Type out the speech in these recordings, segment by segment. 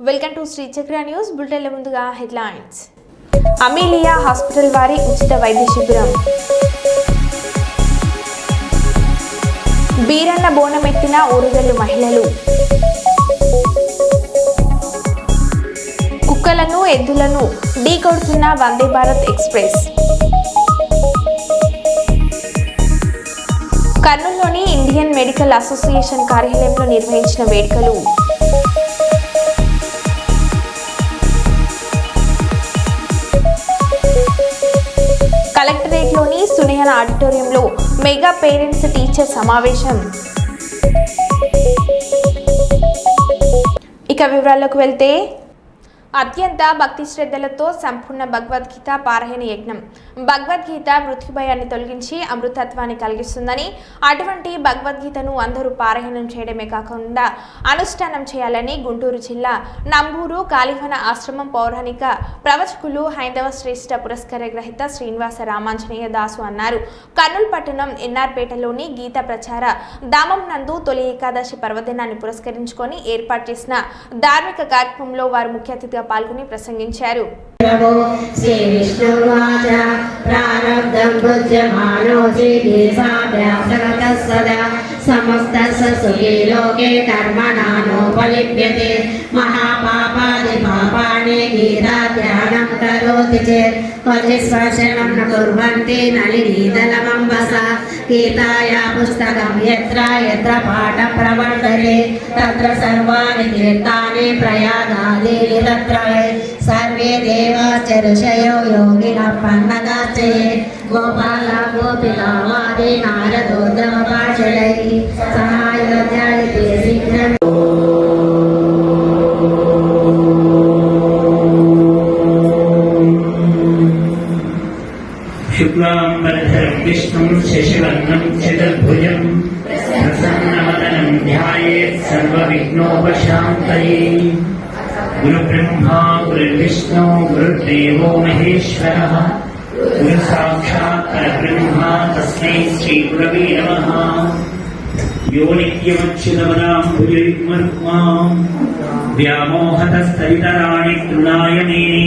Welcome to Shri చక్ర news bulletin. ముందుగా headlines. Amelia hospital వారి ఉచిత వైద్య శిబిరం. బీరన్న బోనమెత్తిన ఓరుగల్లు మహిళలు. కుక్కలను ఎద్దులను ఢీకొడుతున్న వందే భారత్ ఎక్స్ప్రెస్. కర్నూలులోని ఇండియన్ మెడికల్ అసోసియేషన్ కార్యాలయంలో నిర్వహించిన వేడుకలు. కలెక్టరేట్లోని సునయన ఆడిటోరియంలో మెగా పేరెంట్స్ టీచర్ సమావేశం. ఇక వివరాల్లోకి వెళ్తే, అత్యంత భక్తి శ్రద్ధలతో సంపూర్ణ భగవద్గీత పారాయణ యజ్ఞం. భగవద్గీత మృత్యుభయాన్ని తొలగించి అమృతత్వాన్ని కలిగిస్తుందని, అటువంటి భగవద్గీతను అందరూ పారాయణం చేయడమే కాకుండా అనుష్ఠానం చేయాలని గుంటూరు జిల్లా నంబూరు కాళీవన ఆశ్రమం పౌరాణిక ప్రవచకులు హైందవ శ్రేష్ఠ పురస్కార గ్రహీత శ్రీనివాస రామాంజనేయ దాసు అన్నారు. కర్నూలు పట్టణం ఎన్ఆర్పేటలోని గీత ప్రచార ధామం నందు తొలి ఏకాదశి పర్వదినాన్ని పురస్కరించుకొని ఏర్పాటు చేసిన ధార్మిక కార్యక్రమంలో వారు ముఖ్య అతిథిగా పాల్గొని ప్రసంగించారు. శ్రీ విష్ణువాచ ప్రారబ్ధం భుజ్యమానోసి దేశాభ్యాసగత సదా సమస్తస్య సుఖీ లోకే కర్మణానోపలిప్యతే మహాపాపాది పాపాని గీతా ధ్యానం కరోతి చేత్ క్వచిత్ స్పర్శనం న కుర్వంతి నళినీదలమంబస గీతాయా పుస్తకం యత్ర యత్ర పాఠ ప్రవర్తతే తత్ర సర్వాణి తీర్థాని ప్రయాగాదీని తత్ర సర్వే దేవాశ్చ ఋషయో యోగినః పన్నగాశ్చయే గోపాల గోపికా వాది నారదోత్తమ పార్షదైః సహాయోధ్యాయితే శీఘ్రం. శుక్లాంబరధరం విష్ణుం శశివర్ణం చతుర్భుజం ప్రసన్నవదనం ధ్యాయేత్ సర్వవిఘ్నోపశాంతయే. గురుబ్రహ్మా గురుర్విష్ణు గురుర్దేవో మహేశ్వరః గురు సాక్షాత్ పరబ్రహ్మ తస్మై శ్రీ గురవే నమః. యో నిత్యమచ్యుతమనాంబుజయుగ్మరుక్మాం వ్యామోహతస్తవితరాణి తృణాయ మేనే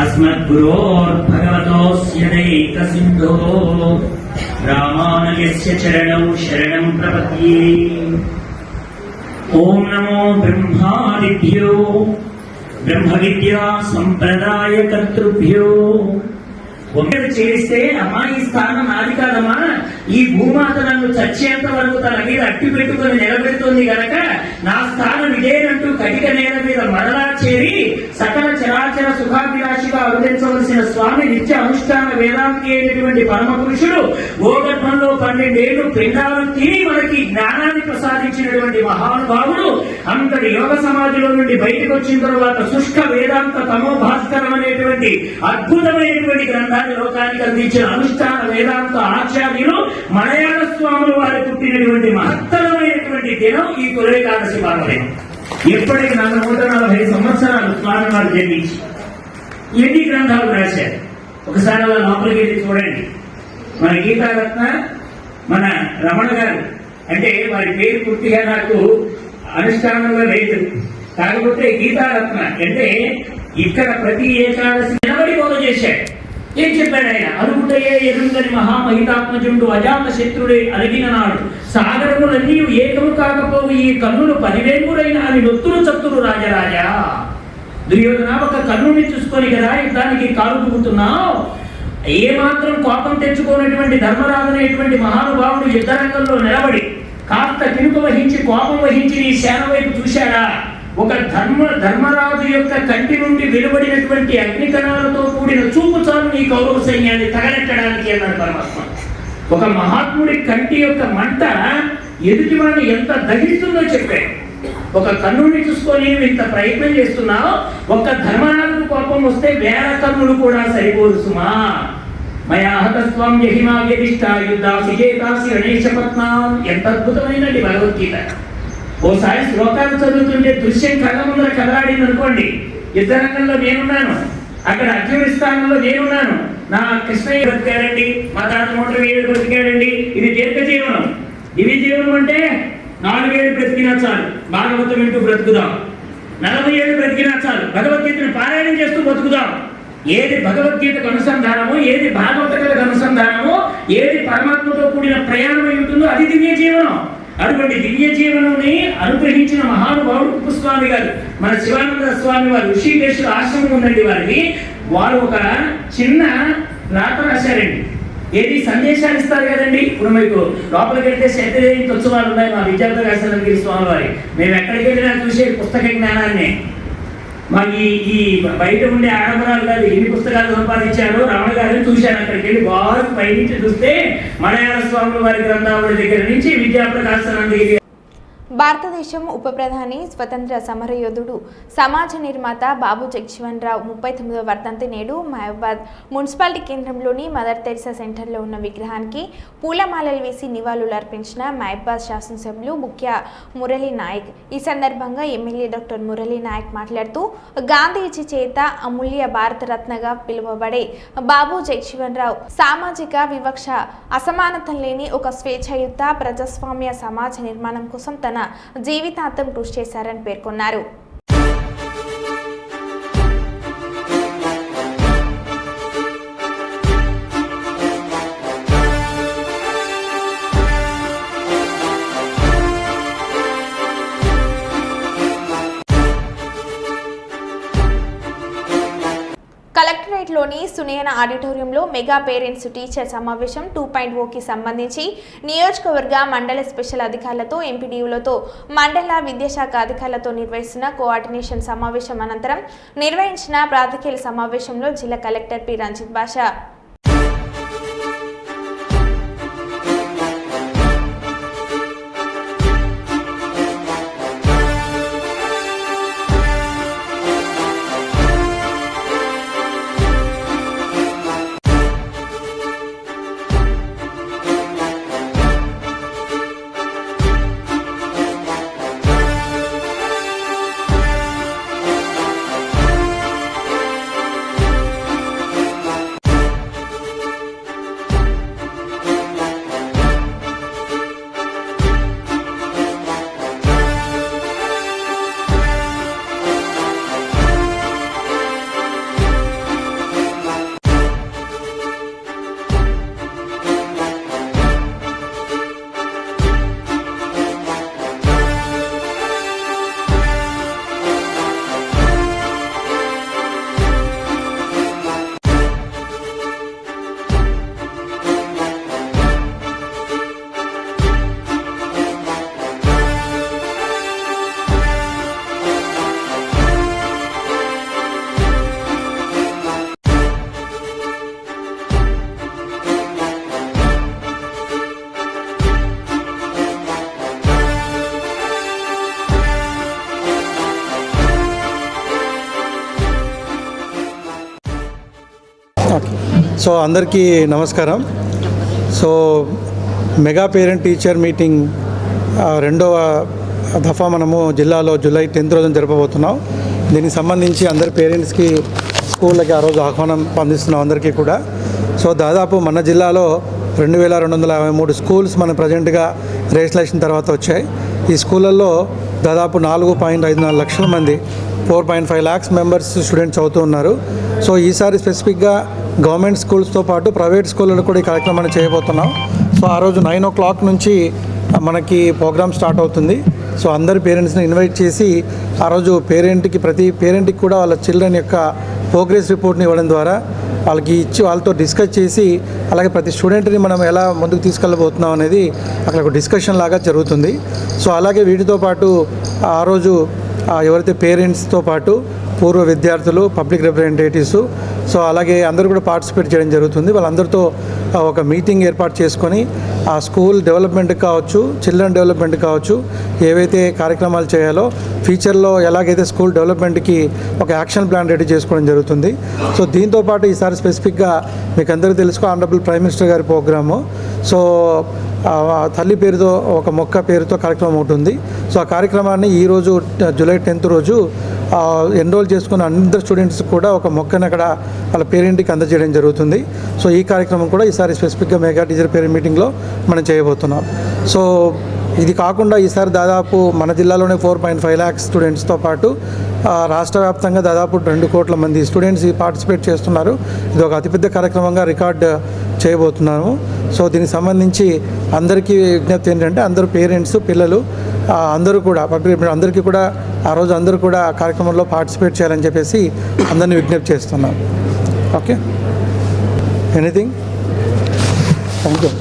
అస్మద్గురోర్భగవతోస్య దైకసింధోః రామానుజస్య చరణౌ శరణం ప్రపద్యే. ఓం నమో బ్రహ్మాదిభ్యో బ్రహ్మ విద్యా సంప్రదాయ కర్తృభ్యో. ఒకటి చేస్తే అమ్మాయి స్థానం నాది కాదమ్మా, ఈ భూమాత నన్ను చచ్చేంత వరకు తన మీద అట్టి పెట్టుకుని నిలబెడుతుంది గనక నా స్థానం ఇదేనంటూ కటిక నేల మీద మరలా చేరి సకల చరాచర సుఖాభిలాషిగా అనుభవించవలసిన స్వామి నిత్య అనుష్ఠాన వేదాంతి అయినటువంటి పరమ పురుషుడు గోగర్భంలో 12 ఏళ్లు పిండాలు తిని మనకి జ్ఞానాన్ని ప్రసాదించినటువంటి మహానుభావుడు అంతటి యోగ సమాధిలో నుండి బయటకు వచ్చిన తర్వాత శుష్క వేదాంత తమో భాస్కరం అనేటువంటి అద్భుతమైనటువంటి గ్రంథాన్ని లోకానికి అందించిన అనుష్ఠాన వేదాంత ఆచార్యులు మలయాళ స్వాములు వారు పుట్టినటువంటి మహత్తరమైనటువంటి దినం ఈ తొలి ఏకాదశి పర్వదినం. ఎప్పటికి 140 సంవత్సరాలు స్వామి వారు జన్మించి ఎన్ని గ్రంథాలు రాశారు ఒకసారి అలా లోపలికి వెళ్ళి చూడండి. మన గీతారత్న మన రమణ గారు, అంటే వారి పేరు పూర్తిగా నాకు అనుష్ఠానంలో లేదు, కాకపోతే గీతారత్న అంటే ఇక్కడ ప్రతి ఏకాదశి నిలబడి బోధ చేశాడు. ఏం చెప్పాడు ఆయన? అరుగుటయే ఎరుంగని మహామహితాత్మజుండు అజాత శత్రుడే అలిగిన నాడు సాగరములన్నీ ఏకము కాకపోవు ఈ కన్నులు 10,000 అని నొత్తులు చత్తులు రాజరాజా. దుర్యోధన, ఒక కన్నుని చూసుకొని కదా యుద్ధానికి కాలు దుగుతున్నావు. ఏమాత్రం కోపం తెచ్చుకోనటువంటి ధర్మరాజు అనేటువంటి మహానుభావుడు యుద్ధరంగంలో నిలబడి కాస్త కినుక వహించి కోపం వహించి నీ సేన వైపు చూశాడా? ఒక ధర్మరాజు యొక్క కంటి నుండి వెలువడినటువంటి అగ్నికణాలతో కూడిన చూపు చాలు నీ కౌరవ సైన్యాన్ని తగలెట్టడానికి అన్నాడు పరమాత్మ. ఒక మహాత్ముడి కంటి యొక్క మంట ఎదుటివాడిని ఎంత దహిస్తుందో చెప్పాడు. ఒక కన్నుని చూసుకొని ఇంత ప్రయత్నం చేస్తున్నావు, ఒక్క ధర్మరాజు కోపం వస్తే 1000 కన్నులు కూడా సరిపోరు సుమా. మయా హతస్వం యహిమా వ్యధిష్ట యుద్ధాసి చేతాసి గణేశపత్నాం. ఎంత అద్భుతమైనది భగవద్గీత. ఓసారి శ్లోకాలు చదువుతుంటే దృశ్యం కళ్ళ ముందర కదలాడింది అనుకోండి. యుద్ధరంగంలో నేనున్నాను, అక్కడ అర్జున స్థానంలో నేనున్నాను, నా కృష్ణయ్య బ్రతికాడండి, మా తాత 107 బ్రతికాడండి. ఇది దీర్ఘ జీవనం. దివ్య జీవనం అంటే 4 ఏళ్ళు బ్రతికినా చాలు, భాగవతం వింటూ బ్రతుకుదాం. 40 ఏళ్ళు బ్రతికినా చాలు, భగవద్గీతను పారాయణం చేస్తూ బతుకుదాం. ఏది భగవద్గీతకు అనుసంధానమో, ఏది భాగవత కథకు అనుసంధానమో, ఏది పరమాత్మతో కూడిన ప్రయాణమై ఉంటుందో అది దివ్య జీవనం. అటువంటి దివ్య జీవనాన్ని అనుగ్రహించిన మహానుభావుడు కుప్పస్వామి గారు, మన శివానంద స్వామి వారు. ఋషికేశ్వర ఆశ్రమం ఉందండి వారికి. వారు ఒక చిన్న రాత రాశారండి. ఏది సందేశాలు ఇస్తారు కదండి. ఇప్పుడు మీకు లోపలికి వెళ్తే శతజయంతి ఉత్సవాలు ఉన్నాయి మా విద్యార్థి రాశానందగిరి స్వామి వారి. మేము ఎక్కడికి వెళ్ళినా చూసే పుస్తక జ్ఞానాన్ని, మాకు ఈ బయట ఉండే ఆడంబరాలు కాదు. ఎన్ని పుస్తకాలు సంపాదించారో రమణ గారిని చూశాను. అక్కడికి వెళ్ళి వారు పైనుంచి చూస్తే మలయాళ స్వాముల వారి గ్రంథావళి దగ్గర నుంచి విద్యాప్రకాశానందగిరి. భారతదేశం ఉప ప్రధాని, స్వతంత్ర సమరయోధుడు, సమాజ నిర్మాత బాబు జగజీవన్ రావు 39వ వర్ధంతి నేడు మహబూబాద్ మున్సిపాలిటీ కేంద్రంలోని మదర్ తెరిసా సెంటర్లో ఉన్న విగ్రహానికి పూలమాలలు వేసి నివాళులు అర్పించిన మహబూబాద్ శాసనసభ్యులు ముఖ్య మురళీ నాయక్. ఈ సందర్భంగా ఎమ్మెల్యే డాక్టర్ మురళీ నాయక్ మాట్లాడుతూ, గాంధీజీ చేత అమూల్య భారతరత్నగా పిలువబడే బాబు జగజీవన్ రావు సామాజిక వివక్ష, అసమానత లేని ఒక స్వేచ్ఛాయుత ప్రజాస్వామ్య సమాజ నిర్మాణం కోసం తన జీవితాంతం కృషి చేశారని పేర్కొన్నారు. కలెక్టరేట్లోని సునయన ఆడిటోరియంలో మెగా పేరెంట్స్ టీచర్ సమావేశం 2.0కి సంబంధించి నియోజకవర్గ మండల స్పెషల్ అధికారులతో, ఎంపీడీఓలతో, మండల విద్యాశాఖ అధికారులతో నిర్వహిస్తున్న కోఆర్డినేషన్ సమావేశం అనంతరం నిర్వహించిన ప్రాతికేయ సమావేశంలో జిల్లా కలెక్టర్ పి రంజిత్ బాషా సో అందరికీ నమస్కారం. So mega parent teacher meeting రెండవ దఫా మనము జిల్లాలో జూలై 10th రోజున జరపబోతున్నాం. దీనికి సంబంధించి అందరి పేరెంట్స్కి స్కూళ్ళకి ఆ రోజు ఆహ్వానం అందిస్తున్నాం అందరికీ కూడా. సో దాదాపు మన జిల్లాలో 2253 స్కూల్స్ మన ప్రజెంట్గా రిజిస్ట్రేషన్ తర్వాత వచ్చాయి. ఈ స్కూళ్ళల్లో దాదాపు 4.54 లక్షల మంది 4.5 lakhs మెంబర్స్ స్టూడెంట్స్ అవుతూ ఉన్నారు. సో ఈసారి స్పెసిఫిక్గా గవర్నమెంట్ స్కూల్స్తో పాటు ప్రైవేట్ స్కూళ్ళలో కూడా ఈ కార్యక్రమాన్ని చేయబోతున్నాం. సో ఆ రోజు 9 o'clock నుంచి మనకి ప్రోగ్రామ్ స్టార్ట్ అవుతుంది. సో అందరి పేరెంట్స్ని ఇన్వైట్ చేసి ఆ రోజు ప్రతి పేరెంట్కి కూడా వాళ్ళ చిల్డ్రన్ యొక్క ప్రోగ్రెస్ రిపోర్ట్ని ఇవ్వడం ద్వారా వాళ్ళకి ఇచ్చి వాళ్ళతో డిస్కస్ చేసి, అలాగే ప్రతి స్టూడెంట్ని మనం ఎలా ముందుకు తీసుకెళ్ళబోతున్నాం అనేది అక్కడ ఒక డిస్కషన్ లాగా జరుగుతుంది. సో అలాగే వీటితో పాటు ఆ రోజు ఎవరైతే పేరెంట్స్తో పాటు పూర్వ విద్యార్థులు, పబ్లిక్ రిప్రజెంటేటివ్స్, సో అలాగే అందరూ కూడా పార్టిసిపేట్ చేయడం జరుగుతుంది. వాళ్ళందరితో ఒక మీటింగ్ ఏర్పాటు చేసుకొని ఆ స్కూల్ డెవలప్మెంట్కి కావచ్చు, చిల్డ్రన్ డెవలప్మెంట్కి కావచ్చు, ఏవైతే కార్యక్రమాలు చేయాలో ఫ్యూచర్లో ఎలాగైతే స్కూల్ డెవలప్మెంట్కి ఒక యాక్షన్ ప్లాన్ రెడీ చేసుకోవడం జరుగుతుంది. సో దీంతోపాటు ఈసారి స్పెసిఫిక్గా మీకు అందరికీ తెలుసు, ఆనరబుల్ ప్రైమ్ మినిస్టర్ గారి ప్రోగ్రాము. సో తల్లి పేరుతో ఒక మొక్క పేరుతో కార్యక్రమం ఉంటుంది. సో ఆ కార్యక్రమాన్ని ఈరోజు జూలై 10th రోజు ఎన్రోల్ చేసుకున్న అందరు స్టూడెంట్స్ కూడా ఒక మొక్కను అక్కడ వాళ్ళ పేరెంట్కి అందజేయడం జరుగుతుంది. సో ఈ కార్యక్రమం కూడా ఈసారి స్పెసిఫిక్గా మెగా టీచర్ పేరెంట్ మీటింగ్లో మనం చేయబోతున్నాం. సో ఇది కాకుండా ఈసారి దాదాపు మన జిల్లాలోనే 4.5 lakhs స్టూడెంట్స్తో పాటు రాష్ట్ర వ్యాప్తంగా దాదాపు 2 కోట్ల మంది స్టూడెంట్స్ పార్టిసిపేట్ చేస్తున్నారు. ఇది ఒక అతిపెద్ద కార్యక్రమంగా రికార్డ్ చేయబోతున్నాము. సో దీనికి సంబంధించి అందరికీ విజ్ఞప్తి ఏంటంటే అందరూ పేరెంట్స్, పిల్లలు అందరూ కూడా అందరికీ కూడా ఆ రోజు అందరూ కూడా కార్యక్రమంలో పార్టిసిపేట్ చేయాలని చెప్పేసి అందరినీ విజ్ఞప్తి చేస్తున్నాం. Okay, anything? Thank you.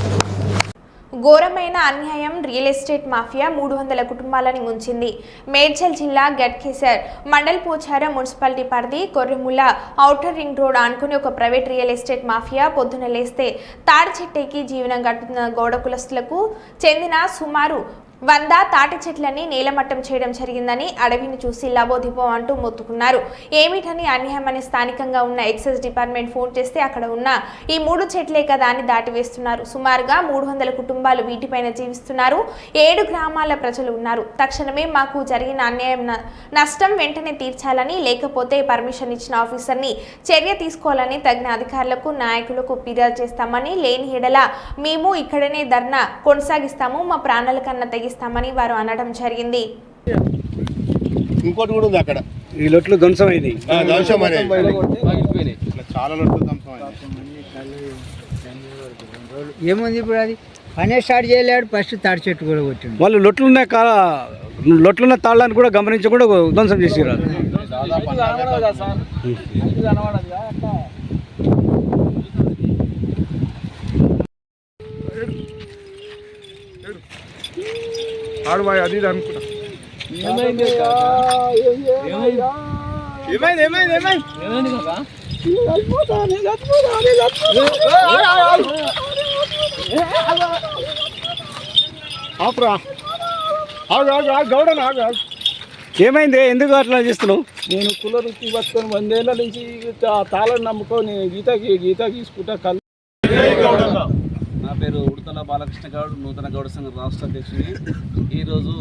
ఘోరమైన అన్యాయం. రియల్ ఎస్టేట్ మాఫియా 300 కుటుంబాలని ముంచింది. మేడ్చల్ జిల్లా గట్కేసర్ మండల్ పోచారం మున్సిపాలిటీ పరిధి కొర్రెముల ఔటర్ రింగ్ రోడ్ ఆనుకుని ఒక ప్రైవేట్ రియల్ ఎస్టేట్ మాఫియా పొద్దున లేస్తే తాడి చెట్టేకి జీవనం గడుపుతున్న గౌడ కులస్తులకు చెందిన సుమారు 100 తాటి చెట్లని నేలమట్టం చేయడం జరిగిందని, అడవిని చూసి లబోదిబో అంటూ మొత్తుకున్నారు. ఏమిటని అన్యాయమని స్థానికంగా ఉన్న ఎక్సైజ్ డిపార్ట్మెంట్ ఫోన్ చేస్తే అక్కడ ఉన్న ఈ 3 చెట్లే కదా అని దాటివేస్తున్నారు. సుమారుగా 300 కుటుంబాలు వీటిపైన జీవిస్తున్నారు. 7 గ్రామాల ప్రజలు ఉన్నారు. తక్షణమే మాకు జరిగిన అన్యాయం నష్టం వెంటనే తీర్చాలని, లేకపోతే పర్మిషన్ ఇచ్చిన ఆఫీసర్ని చర్య తీసుకోవాలని తగిన అధికారులకు నాయకులకు ఫిర్యాదు చేస్తామని, లేని ఎడల మేము ఇక్కడనే ధర్నా కొనసాగిస్తాము, మా ప్రాణాల కన్నా తెగిస్తామని వారు అనడం జరిగింది. ఇంకోటి కూడా ఉంది అక్కడ, ఈ లొట్లు ధ్వంసమైంది. చాలా లొట్లు ధ్వంసమైంది. ఏముంది ఇప్పుడు, అది పనే స్టార్ట్ చేయలేడు, ఫస్ట్ తాడి చెట్టు కూడా కొట్టిండు. వాళ్ళు లొట్లున్న తాళ్ళని కూడా గమనించకుండా ధ్వంసం చేసిరారు. ఆడవాయి అది ఇది అనుకున్నా. ఏమైంది? ఎందుకు అట్లా చేస్తున్నావు? నేను కుల వృత్తి పట్టుకొని 100 ఏళ్ళ నుంచి తాళం నమ్ముకొని గీత గీసుకుంటా కళ్ళు. నా పేరు ఉడతల బాలకృష్ణ గౌడ్, నూతన గౌడ సంఘ రాష్ట్ర అధ్యక్షుడిని. ఈరోజు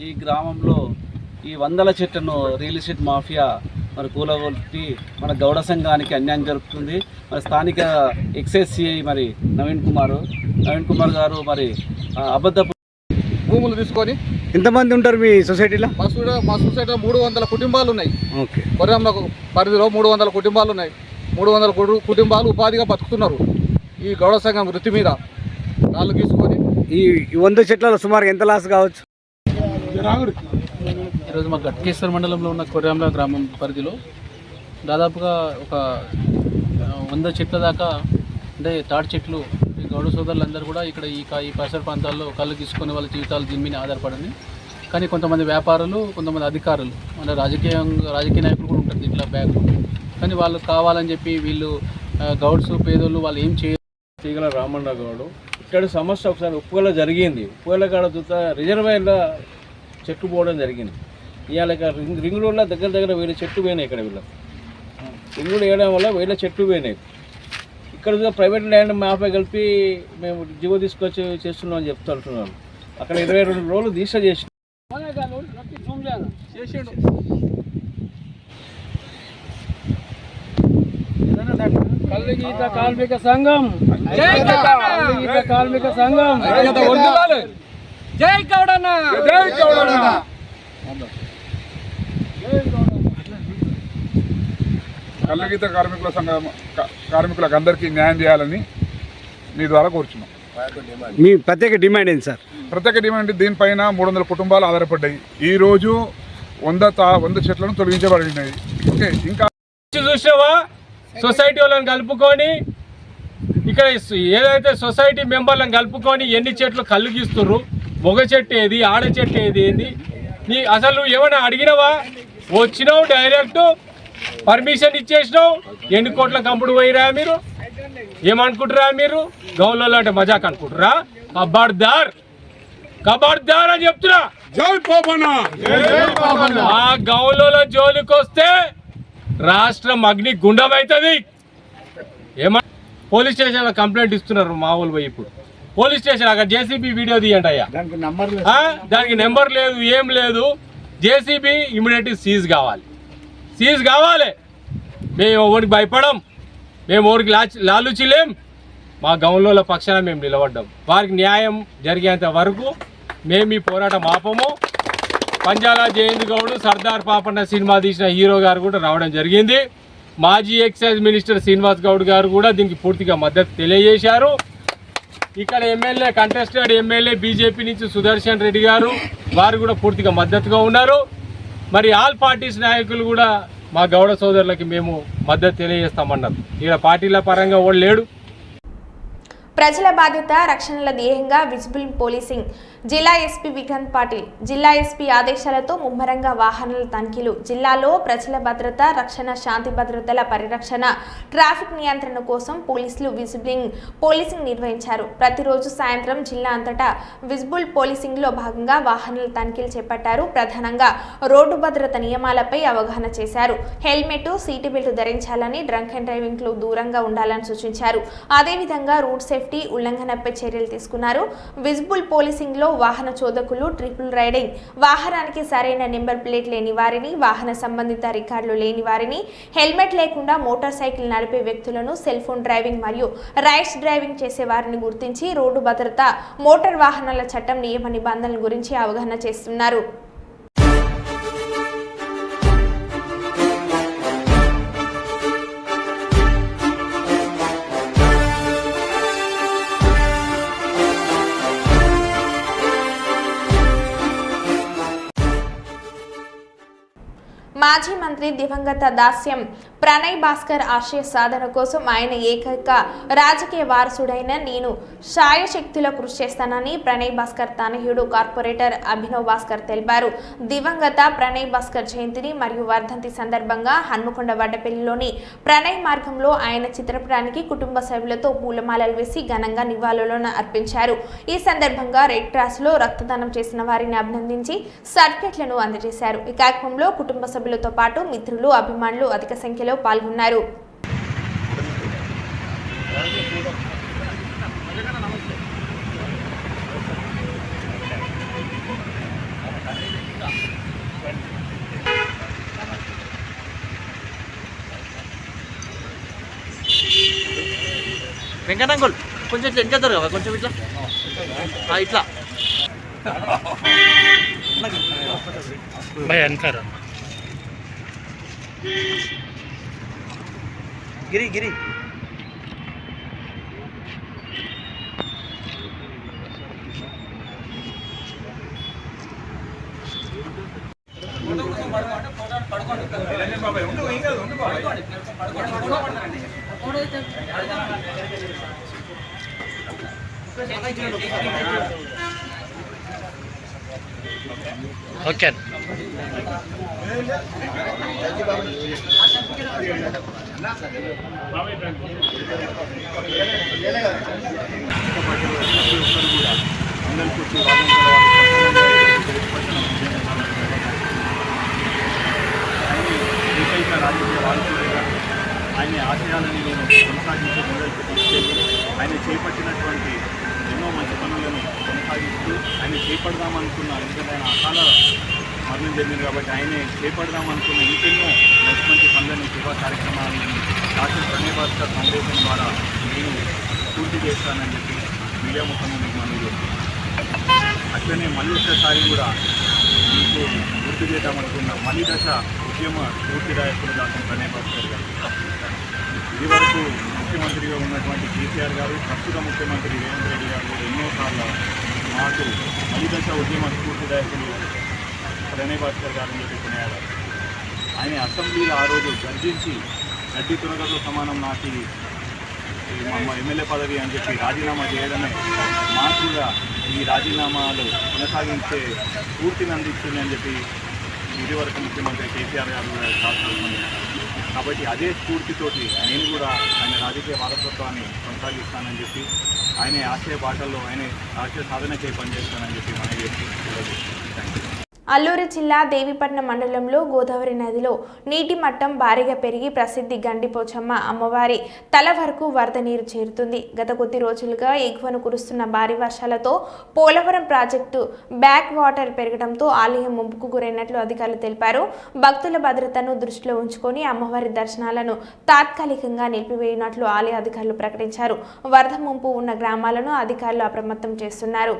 ఈ గ్రామంలో ఈ 100 చెట్లను రియల్ ఎస్టేట్ మాఫియా మరి కూలగొట్టి మన గౌడ సంఘానికి అన్యాయం జరుగుతుంది. మరి స్థానిక ఎక్సైజ్ సిఐ మరి నవీన్ కుమార్ గారు మరి అబద్ధ భూములు తీసుకొని. ఎంతమంది ఉంటారు మీ సొసైటీలో? మా సొసైటీలో 300 కుటుంబాలు ఉన్నాయి. ఓకే, కొర్రెంల పరిధిలో 300 కుటుంబాలు ఉన్నాయి. 300 కుటుంబాలు ఉపాధిగా బతుకుతున్నారు ఈ గౌడ సంఘం వృత్తి మీద. రాళ్ళు తీసుకొని ఈ 100 చెట్లలో సుమారు ఎంత లాస్ కావచ్చు? ఈరోజు మా గట్కేశ్వర మండలంలో ఉన్న కొర్రెంల గ్రామం పరిధిలో దాదాపుగా ఒక 100 చెట్ల దాకా, అంటే తాటి చెట్లు, ఈ గౌడ సోదరులందరూ కూడా ఇక్కడ ఈ పరిసర ప్రాంతాల్లో కళ్ళు తీసుకొని వాళ్ళ జీవితాలు దీని మీద ఆధారపడింది. కానీ కొంతమంది వ్యాపారులు, కొంతమంది అధికారులు, అంటే రాజకీయ నాయకులు కూడా ఉంటారు దీంట్లో బ్యాగ్. కానీ వాళ్ళు కావాలని చెప్పి వీళ్ళు గౌడ్స్ పేదోళ్ళు వాళ్ళు ఏం చేయరు. తీగల రామన్న గౌడు ఇక్కడ సమస్య ఒకసారి ఉప్పుగల జరిగింది. ఉప్పుగల కాడ చూస్తా రిజర్వాయర్లో చెట్టు పోవడం జరిగింది. ఇవాళ రింగ్ రోడ్లో దగ్గర 1000 చెట్లు పోయినాయి. ఇక్కడ వీళ్ళకి రింగ్ రోడ్ వేయడం వల్ల 1000 చెట్లు పోయినాయి. ఇక్కడ ప్రైవేట్ ల్యాండ్ మాపై కలిపి మేము జీవో తీసుకొచ్చి చేస్తున్నాం అని చెప్తుంటున్నాను. అక్కడ 22 రోజులు దీక్ష చేసి కల్లుగీత కార్మిక సంఘం, కార్మిక సంఘం, జై గౌడన్న, జై గౌడన్న. కల్లుగీత కార్మికులకు అందరికీ న్యాయం చేయాలని మీ ద్వారా కోరుచున్నాం. మీ ప్రత్యేక డిమాండ్ ఏంటి సార్? ప్రత్యేక డిమాండ్ దీనిపైన 300 కుటుంబాలు ఆధారపడ్డాయి. ఈరోజు 100 చెట్లను తొలగించబడినాయి. ఓకే, ఇంకా చూసావా సొసైటీ వాళ్ళని కలుపుకొని, ఇక్కడ ఏదైతే సొసైటీ మెంబర్లను కలుపుకొని ఎన్ని చెట్లు కళ్ళు గీస్తుర్రు, మొగ చెట్టు ఏది, ఆడ చెట్టు ఏంది, నీ అసలు నువ్వు ఏమైనా అడిగినవా? వచ్చినావు డైరెక్ట్ పర్మిషన్ ఇచ్చేసినావు. ఎన్ని కోట్ల కంపుడు పోయిరా మీరు? ఏమనుకుంటురా మీరు? గౌన్లలో అంటే మజాక్ అనుకుంటురా? కబార్దార్ అని చెప్తున్నా. ఆ గౌన్లలో జోలికి వస్తే రాష్ట్రం అగ్ని గుండమవుతుంది. ఏమన్నా పోలీస్ స్టేషన్లో కంప్లైంట్ ఇస్తున్నారు మా ఊళ్ళు పోయి. ఇప్పుడు పోలీస్ స్టేషన్ అక్కడ జేసీబీ వీడియో తీయండి అయ్యా. దానికి నెంబర్ లేదు, ఏం లేదు. జేసీబీ ఇమీడియట్ సీజ్ కావాలి. మేము ఎవరికి భయపడం, మేము ఎవరికి లాలుచిలేం. మా గౌన్లో పక్షాన మేము నిలబడ్డాం. వారికి న్యాయం జరిగేంత వరకు మేము ఈ పోరాటం ఆపము. పంజాల జయంత్ గౌడ్, సర్దార్ పాపన్న సినిమా తీసిన హీరో గారు కూడా రావడం జరిగింది. మాజీ ఎక్సైజ్ మినిస్టర్ శ్రీనివాస్ గౌడ్ గారు కూడా దీనికి పూర్తిగా మద్దతు తెలియజేశారు. ఇక్కడ ఎమ్మెల్యే కంటెస్టెడ్ ఎమ్మెల్యే బీజేపీ నుంచి సుదర్శన్ రెడ్డి గారు వారు కూడా పూర్తిగా మద్దతుగా ఉన్నారు. మరి ఆల్ పార్టీస్ నాయకులు కూడా మా గౌడ సోదరులకి మేము మద్దతు తెలియజేస్తామన్నారు. ఇక్కడ పార్టీల పరంగా వాళ్ళు లేడు. ప్రజల బాధ్యత రక్షణల ధ్యేయంగా విజిబుల్ పోలీసింగ్. జిల్లా ఎస్పీ విక్రాంత్ పాటిల్. జిల్లా ఎస్పీ ఆదేశాలతో ముమ్మరంగా వాహనాల తనిఖీలు. జిల్లాలో ప్రజల భద్రత, రక్షణ, శాంతి భద్రతల పరిరక్షణ, ట్రాఫిక్ నియంత్రణ కోసం పోలీసులు పోలీసింగ్ నిర్వహించారు. ప్రతిరోజు సాయంత్రం జిల్లా అంతటా విజిబుల్ పోలీసింగ్లో భాగంగా వాహనాల తనిఖీలు చేపట్టారు. ప్రధానంగా రోడ్డు భద్రత నియమాలపై అవగాహన చేశారు. హెల్మెట్, సీటు బెల్ట్ ధరించాలని, డ్రంక్ అండ్ డ్రైవింగ్ లు దూరంగా ఉండాలని సూచించారు. అదేవిధంగా రూట్ సేఫ్టీ ఉల్లంఘనపై చర్యలు తీసుకున్నారు. విజిబుల్ పోలీసింగ్ లో వాహన చోదకులు, ట్రిపుల్ రైడింగ్, వాహనానికి సరైన నెంబర్ ప్లేట్ లేని వారిని, వాహన సంబంధిత రికార్డులు లేని వారిని, హెల్మెట్ లేకుండా మోటార్ సైకిల్ నడిపే వ్యక్తులను, సెల్ ఫోన్ డ్రైవింగ్ మరియు రైడ్స్ డ్రైవింగ్ చేసే వారిని గుర్తించి రోడ్డు భద్రత, మోటార్ వాహనాల చట్టం నియమ నిబంధనల గురించి అవగాహన చేస్తున్నారు. మాజీ మంత్రి దివంగత దాస్యం ప్రణయ్ భాస్కర్ ఆశయ సాధన కోసం ఆయన ఏకైక రాజకీయ వారసుడైన నేను శాయశక్తుల కృషి చేస్తానని ప్రణయ్ భాస్కర్ తనయుడు కార్పొరేటర్ అభినవ్ భాస్కర్ తెలిపారు. దివంగత ప్రణయ్ భాస్కర్ జయంతిని మరియు వర్ధంతి సందర్భంగా హన్మకొండ వడ్డపల్లిలోని ప్రణయ్ మార్గంలో ఆయన చిత్రపటానికి కుటుంబ సభ్యులతో పూలమాలలు వేసి ఘనంగా నివాళులను అర్పించారు. ఈ సందర్భంగా రెడ్ క్రాస్ లో రక్తదానం చేసిన వారిని అభినందించి సర్టిఫికెట్లను అందజేశారు. ఈ కార్యక్రమంలో కుటుంబ సభ్యులతో పాటు మిత్రులు, అభిమానులు అధిక సంఖ్యలో పాల్గొన్నారు. వెంకటంగుల్ కొంచెం ఇట్లా ఎంకేద్దరు కదా, కొంచెం ఇట్లా ఇట్లా అంటారా గిరి గిరి ఓకే ఆయన ఆశయాలని నేను కొనసాగించే మొదలుకు తీసుకెళ్ళి ఆయన చేపట్టినటువంటి ఎన్నో మంచి పనులను కొనసాగిస్తూ ఆయన చేపడదామనుకున్న ఎందుకంటే ఆయన అకాల మరణం చెందింది కాబట్టి ఆయనే చేపడదామనుకున్న ఇంకెన్నో మంచి మంచి పనులను, సేవా కార్యక్రమాలను డాక్టర్ ప్రణయ్ భాస్కర్ ఫౌండేషన్ ద్వారా నేను పూర్తి చేస్తానని చెప్పి మీడియా ముఖంగా మీకు మనం చేస్తున్నాను. అట్లనే మళ్ళీ ఒక్కసారి కూడా మీకు గుర్తు చేద్దామనుకున్న మళ్ళీ దశ ఉద్యమ స్ఫూర్తిదాయకుడు డాక్టర్ ప్రణయ్ భాస్కర్ గారు. ఇది వరకు ముఖ్యమంత్రిగా ఉన్నటువంటి కేసీఆర్ గారు, ప్రస్తుత ముఖ్యమంత్రి రేవంత్ రెడ్డి గారు ఎన్నోసార్లు మాకు మళ్ళీ దశ ఉద్యమ స్ఫూర్తిదాయకులు ప్రణయ్ భాస్కర్ గారిని చెప్పి కొనియాడారు. ఆయన అసెంబ్లీలో ఆ రోజు గర్జించి గడ్డి తురగతో సమానం నాకు మా ఎమ్మెల్యే పదవి అని చెప్పి రాజీనామా చేయడమే మాకు కూడా ఈ రాజీనామాలు కొనసాగించే స్ఫూర్తిని అందిస్తుంది అని చెప్పి ఇదివరకు ముఖ్యమంత్రి కేసీఆర్ గారు శాసనం. కాబట్టి అదే స్ఫూర్తితోటి నేను కూడా ఆయన రాజకీయ వారసత్వాన్ని కొనసాగిస్తానని చెప్పి ఆయన ఆశయ బాటల్లో ఆయన ఆశయ సాధనకే పనిచేస్తానని చెప్పి మనం చెప్పి థ్యాంక్ యూ. అల్లూరు జిల్లా దేవీపట్నం మండలంలో గోదావరి నదిలో నీటి మట్టం భారీగా పెరిగి ప్రసిద్ధి గండిపోచమ్మ అమ్మవారి తల వరకు వరద నీరు చేరుతుంది. గత కొద్ది రోజులుగా ఎగువను కురుస్తున్న భారీ వర్షాలతో పోలవరం ప్రాజెక్టు బ్యాక్ వాటర్ పెరగడంతో ఆలయం ముంపుకు గురైనట్లు అధికారులు తెలిపారు. భక్తుల భద్రతను దృష్టిలో ఉంచుకొని అమ్మవారి దర్శనాలను తాత్కాలికంగా నిలిపివేయనట్లు ఆలయ అధికారులు ప్రకటించారు. వరద ముంపు ఉన్న గ్రామాలను అధికారులు అప్రమత్తం చేస్తున్నారు.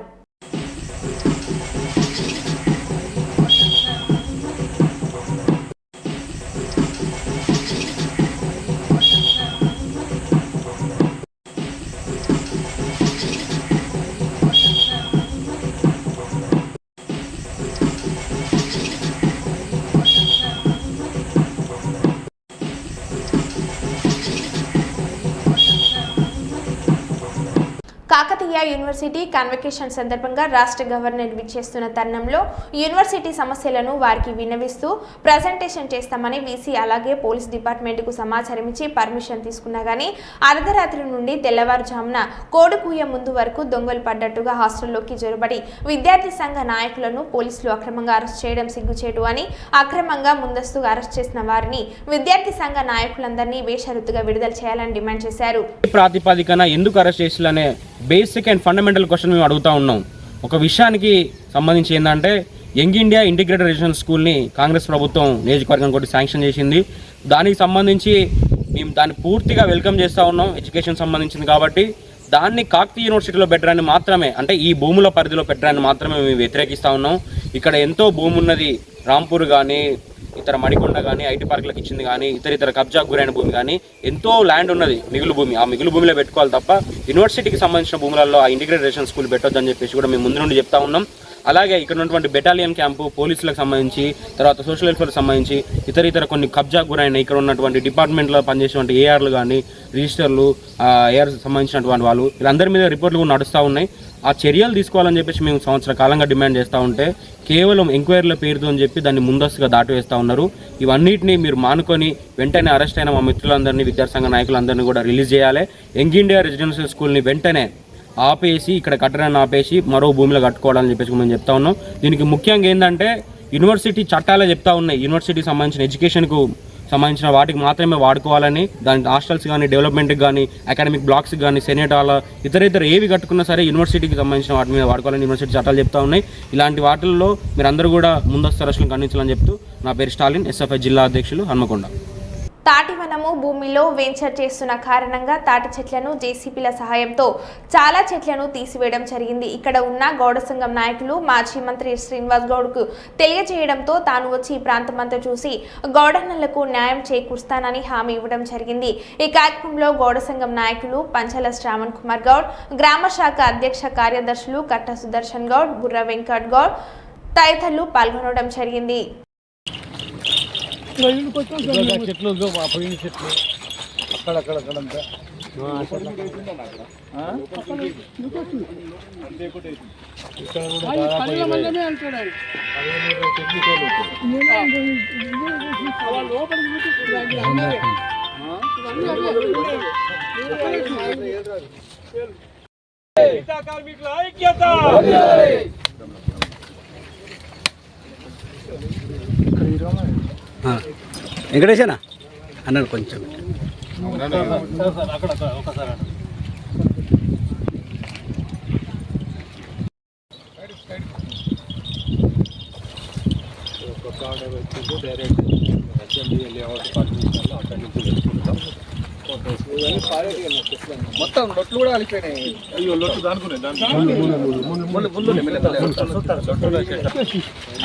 కాకతీయ యూనివర్సిటీ కన్వకేషన్ సందర్భంగా రాష్ట్ర గవర్నర్ విచ్చేస్తున్న తరుణంలో యూనివర్సిటీ సమస్యలను వారికి విన్నవిస్తూ ప్రజెంటేషన్ చేస్తామని వీసీ అలాగే పోలీస్ డిపార్ట్మెంట్కు సమాచారం ఇచ్చి పర్మిషన్ తీసుకున్నా గానీ అర్ధరాత్రి నుండి తెల్లవారుజామున కోడుకూయ ముందు వరకు దొంగలు పడ్డట్టుగా హాస్టల్లోకి జొరబడి విద్యార్థి సంఘ నాయకులను పోలీసులు అక్రమంగా అరెస్ట్ చేయడం సిగ్గుచేటు అని అక్రమంగా ముందస్తుగా అరెస్ట్ చేసిన వారిని విద్యార్థి సంఘ నాయకులందరినీ బేషరతుగా విడుదల చేయాలని డిమాండ్ చేశారు. ప్రాతిపదికన ఎందుకు అరెస్ట్ చేయాలనే బేసిక్ అండ్ ఫండమెంటల్ క్వశ్చన్ మేము అడుగుతా ఉన్నాం. ఒక విషయానికి సంబంధించి ఏంటంటే యంగ్ ఇండియా ఇంటిగ్రేటెడ్ రెసిడెన్షియల్ స్కూల్ని కాంగ్రెస్ ప్రభుత్వం నియోజకవర్గం కొట్టి శాంక్షన్ చేసింది. దానికి సంబంధించి మేము దాన్ని పూర్తిగా వెల్కమ్ చేస్తూ ఉన్నాం. ఎడ్యుకేషన్ సంబంధించింది కాబట్టి దాన్ని కాకతీయ యూనివర్సిటీలో పెట్టడాన్ని మాత్రమే, అంటే ఈ భూముల పరిధిలో పెట్టడాన్ని మాత్రమే మేము వ్యతిరేకిస్తూ ఉన్నాం. ఇక్కడ ఎంతో భూమి ఉన్నది, రాంపూర్ కానీ ఇతర మణికొండ కానీ ఐటీ పార్కులకు ఇచ్చింది కానీ ఇతర కబ్జాకు గురైన భూమి కానీ ఎంతో ల్యాండ్ ఉన్నది, మిగులు భూమి. ఆ మిగులు భూమిలో పెట్టుకోవాలి తప్ప యూనివర్సిటీకి సంబంధించిన భూములలో ఆ ఇంటిగ్రేటెడ్ రెసిడెన్షియల్ స్కూల్ పెట్టొద్దని చెప్పేసి కూడా మేము ముందు నుండి చెప్తా ఉన్నాం. అలాగే ఇక్కడ ఉన్నటువంటి బెటాలియన్ క్యాంపు, పోలీసులకు సంబంధించి, తర్వాత సోషల్ వెల్ఫేర్కి సంబంధించి ఇతర కొన్ని కబ్జాకు గురైన ఇక్కడ ఉన్నటువంటి డిపార్ట్మెంట్లో పనిచేసేటువంటి ఏఆర్లు కానీ రిజిస్టర్లు, ఏఆర్ సంబంధించినటువంటి వాళ్ళు వీళ్ళందరి మీద రిపోర్ట్లు కూడా నడుస్తూ ఉన్నాయి. ఆ చర్యలు తీసుకోవాలని చెప్పేసి మేము సంవత్సర కాలంగా డిమాండ్ చేస్తూ ఉంటే కేవలం ఎంక్వైరీల పేరుతో అని చెప్పి దాన్ని ముందస్తుగా దాటివేస్తూ ఉన్నారు. ఇవన్నిటిని మీరు మానుకొని వెంటనే అరెస్ట్ అయిన మా మిత్రులందరినీ, విద్యార్థి సంఘ నాయకులందరినీ కూడా రిలీజ్ చేయాలి. యంగ్ ఇండియా రెసిడెన్షియల్ స్కూల్ని వెంటనే ఆపేసి ఇక్కడ కట్టడాన్ని ఆపేసి మరో భూమిలో కట్టుకోవాలని చెప్పేసి మేము చెప్తా ఉన్నాం. దీనికి ముఖ్యంగా ఏంటంటే యూనివర్సిటీ చట్టాలే చెప్తా ఉన్నాయి, యూనివర్సిటీకి సంబంధించిన ఎడ్యుకేషన్కు సంబంధించిన వాటికి మాత్రమే వాడుకోవాలని. దానికి హాస్టల్స్ కానీ, డెవలప్మెంట్కి కానీ, అకాడమిక్ బ్లాక్స్కి కానీ, సెనేట్ హాల్ ఇతర ఏవి కట్టుకున్నా సరే యూనివర్సిటీకి సంబంధించిన వాటి మీద వాడుకోవాలని యూనివర్సిటీ చట్టాలు చెప్తా ఉన్నాయి. ఇలాంటి వాటిల్లో మీరందరూ కూడా ముందస్తు అరెస్టులను ఖండించాలని చెప్తూ నా పేరు స్టాలిన్, ఎస్ఎఫ్ఐ జిల్లా అధ్యక్షులు, హన్మకొండ. తాటివనము భూమిలో వెంచర్ చేస్తున్న కారణంగా తాటి చెట్లను జేసీబీల సహాయంతో చాలా చెట్లను తీసివేయడం జరిగింది. ఇక్కడ ఉన్న గౌడ సంఘం నాయకులు మాజీ మంత్రి శ్రీనివాస్ గౌడ్కు తెలియజేయడంతో తాను వచ్చి ఈ ప్రాంతమంతా చూసి గౌడన్నలకు న్యాయం చేకూరుస్తానని హామీ ఇవ్వడం జరిగింది. ఈ కార్యక్రమంలో గౌడ సంఘం నాయకులు పంచల శ్రావణ్ కుమార్ గౌడ్, గ్రామ శాఖ అధ్యక్ష కార్యదర్శులు కట్ట సుదర్శన్ గౌడ్, బుర్ర వెంకట్ గౌడ్ తదితరులు పాల్గొనడం జరిగింది. చెట్లు పోయిన చెట్లు అక్కడక్కడంతా కార్మికుల ఐక్యత. వెంకటేశనా అన్నాడు కొంచెం ఒకసారి మొత్తం లొట్లు కూడా అలిపోయినాయి. అయ్యో లొట్లు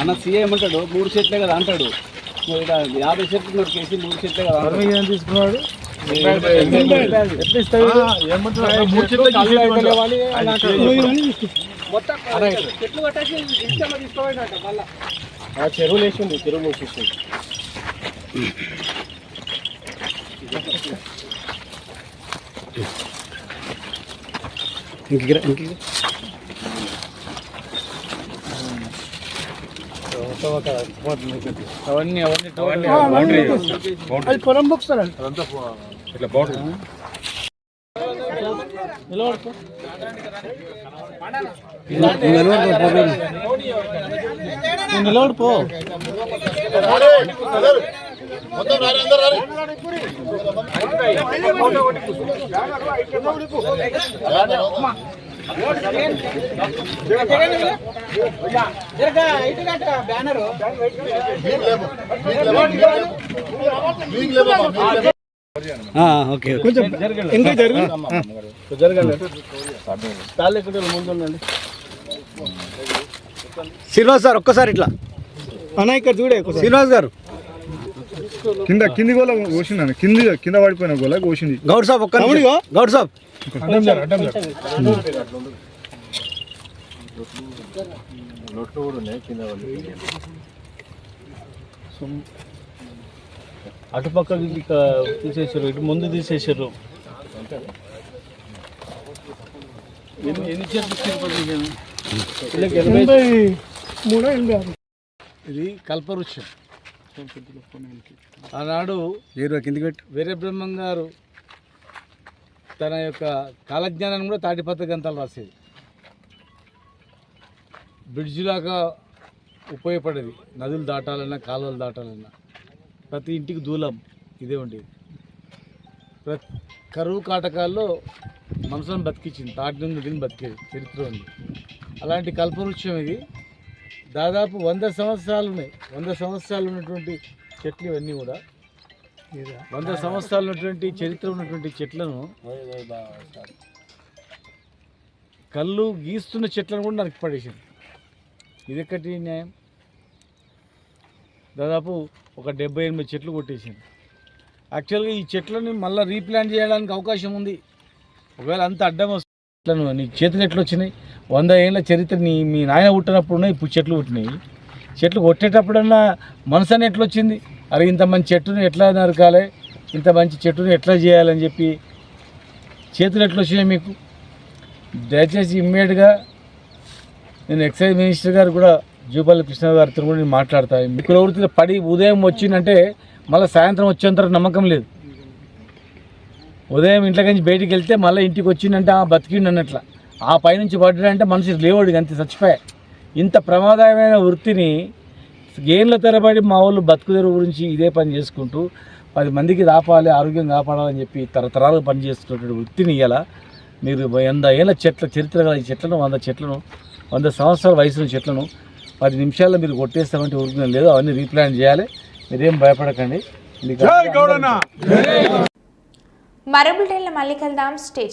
అన్న సీఏ ఏమంటాడు 3 చెట్లే కదా అంటాడు. 50 చెట్లు కేసి 3 చెట్లే కదా తీసుకున్నాడు. చెట్లు కట్టేసి తీసుకోవాలంట. మళ్ళీ చెరువులు వేసింది, చెరువు మూసేసింది. అవన్నీ పొలం బుక్స్తారా ఇట్లా బౌండరీ నిలబడిపో. ఓకే కొంచెం ఇంకా జరగాలి. ముందు ఉండండి. శ్రీనివాస్ సార్ ఒక్కసారి ఇట్లా అన్న ఇక్కడ చూడే శ్రీనివాస్ గారు కింది గోల కోసింది, కింద పడిపోయిన గోల కోసింది. గౌడ్ సాబ్ ఒక్క గౌడ్ సాబ్ అటుపక్కకి తీసేసారు, ఇటు ముందు తీసేసారు. ఎన్ని చెట్లు తిరుపతి ఇది కల్పవృక్షం. ఆనాడు వీరబ్రహ్మం గారు తన యొక్క కాలజ్ఞానాన్ని కూడా తాటిపత్ర గ్రంథాలు రాసేది. బ్రిడ్జిలాగా ఉపయోగపడేది. నదులు దాటాలన్నా కాలువలు దాటాలన్నా ప్రతి ఇంటికి దూలం ఇదే ఉండేది. కరువు కాటకాల్లో మనుషులను బతికించింది. తాటి నుండి దీన్ని బతికేది చరిత్ర ఉంది. అలాంటి కల్పవృక్షం ఇది. దాదాపు 100 సంవత్సరాలు ఉన్నాయి. 100 సంవత్సరాలు ఉన్నటువంటి చెట్లు ఇవన్నీ కూడా. 100 సంవత్సరాలు ఉన్నటువంటి చరిత్ర ఉన్నటువంటి చెట్లను కళ్ళు గీస్తున్న చెట్లను కూడా నరికి పడేసింది. ఇది ఎక్కటి న్యాయం? దాదాపు ఒక 78 చెట్లు కొట్టేసింది. యాక్చువల్గా ఈ చెట్లను మళ్ళీ రీప్లాంట్ చేయడానికి అవకాశం ఉంది. ఒకవేళ అంత అడ్డం వస్తుంది నీ చేతులు ఎట్లా వచ్చినాయి? 100 ఏళ్ళ చరిత్ర మీ నాయన పుట్టినప్పుడు ఉన్నాయి, ఇప్పుడు చెట్లు పుట్టినాయి. చెట్లు కొట్టేటప్పుడన్నా మనసు అని ఎట్లా వచ్చింది? అరే ఇంత మంచి చెట్టును ఎట్లా నరకాలి, ఇంత మంచి చెట్టును ఎట్లా చేయాలని చెప్పి చేతులు ఎట్లా వచ్చినాయి మీకు? దయచేసి ఇమ్మీడియట్గా నేను ఎక్సైజ్ మినిస్టర్ గారు కూడా జూపల్లి కృష్ణ గారితో కూడా నేను మాట్లాడతాను. మీ ప్రవృత్తిలో పడి ఉదయం వచ్చిందంటే మళ్ళీ సాయంత్రం వచ్చేంత నమ్మకం లేదు. ఉదయం ఇంట్లోకి నుంచి బయటికి వెళ్తే మళ్ళీ ఇంటికి వచ్చిందంటే బతికిండు అన్నట్ల. ఆ పైనుంచి పడ్డాడంటే మనిషి లేవాడు, అంతే చచ్చిపోయా. ఇంత ప్రమాదమైన వృత్తిని గేన్ల తరబడి మా వాళ్ళు బతుకుదెరువు గురించి ఇదే పని చేసుకుంటూ 10 మందికి దాపాలి, ఆరోగ్యం కాపాడాలని చెప్పి తరతరాలు పని చేస్తున్నటువంటి వృత్తిని ఇలా మీరు 100 ఏళ్ళ చెట్ల చరిత్ర గల ఈ చెట్లను 100 చెట్లను 100 సంవత్సరాల వయసున్న చెట్లను 10 నిమిషాల్లో మీరు కొట్టేస్తామంటే ఊరుకునే లేదు. అవన్నీ రీప్లాంట్ చేయాలి. మీరేం భయపడకండి. మరో బులెటిన్లో మళ్ళీ కలుద్దాం. స్టే